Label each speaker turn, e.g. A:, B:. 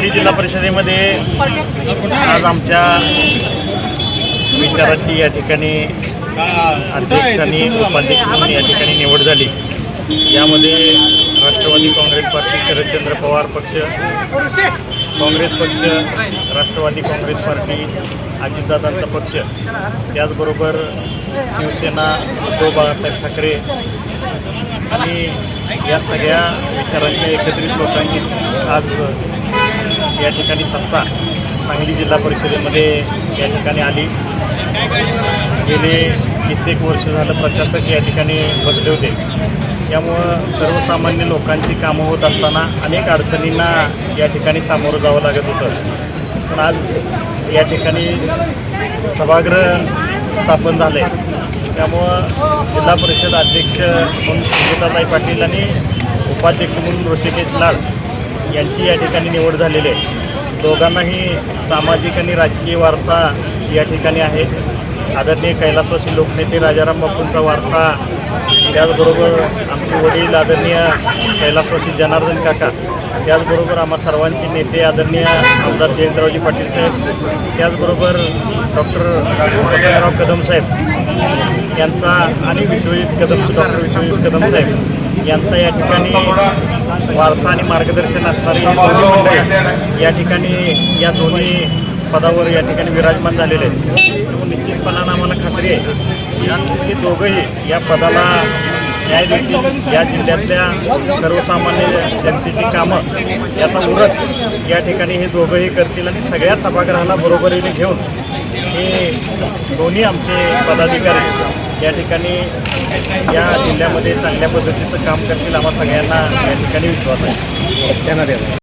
A: सांगली जिल्हा परिषदेमध्ये आज आमच्या विचाराची या ठिकाणी अध्यक्ष आणि उपाध्यक्ष म्हणून या ठिकाणी निवड झाली। यामध्ये राष्ट्रवादी काँग्रेस पार्टी, शरदचंद्र पवार पक्ष, काँग्रेस पक्ष, राष्ट्रवादी काँग्रेस पार्टी, अजितदादांचा पक्ष, त्याचबरोबर शिवसेना, उद्धव बाळासाहेब ठाकरे आणि या सगळ्या विचारांच्या एकत्रित लोकांची आज या ठिकाणी सत्ता सांगली जिल्हा परिषदेमध्ये या ठिकाणी आली। गेले कित्येक वर्ष झालं प्रशासक या ठिकाणी बसले होते, त्यामुळं सर्वसामान्य लोकांची कामं होत असताना अनेक अडचणींना या ठिकाणी सामोरं जावं लागत होतं। पण आज या ठिकाणी सभागृह स्थापन झाले, त्यामुळं जिल्हा परिषद अध्यक्ष म्हणून सुजाताताई पाटील आणि उपाध्यक्ष म्हणून ऋषिकेश लाड यांची या ठिकाणी निवड झालेली आहे। दोघांनाही सामाजिक आणि राजकीय वारसा या ठिकाणी आहे। आदरणीय कैलासवासी लोकनेते राजाराम बापूंचा वारसा, त्याचबरोबर आमचे वडील आदरणीय कैलासवासी जनार्दन काका, त्याचबरोबर आम्हा सर्वांचे नेते आदरणीय आमदार जयंतरावजी पाटील साहेब, त्याचबरोबर डॉक्टर कदम साहेब यांचा आणि डॉक्टर विश्वजित कदम साहेब यांचा या ठिकाणी वारसा आणि मार्गदर्शन असणारे हे दोन्ही मंडळी या ठिकाणी या दोन्ही पदावर या ठिकाणी विराजमान झालेले आहेत। त्यामुळे निश्चितपणानं आम्हाला खात्री आहे की दोघंही या पदाला न्याय देतील। या जिल्ह्यातल्या सर्वसामान्य जनतेची कामं याचा उरत या ठिकाणी हे दोघंही करतील आणि सगळ्या सभागृहाला बरोबरीने घेऊन हे दोन्ही आमचे पदाधिकारी या ठिकाणी या जिल्ह्यामध्ये चांगल्या पद्धतीचं काम करतील, आम्हा सगळ्यांना या ठिकाणी विश्वास आहे।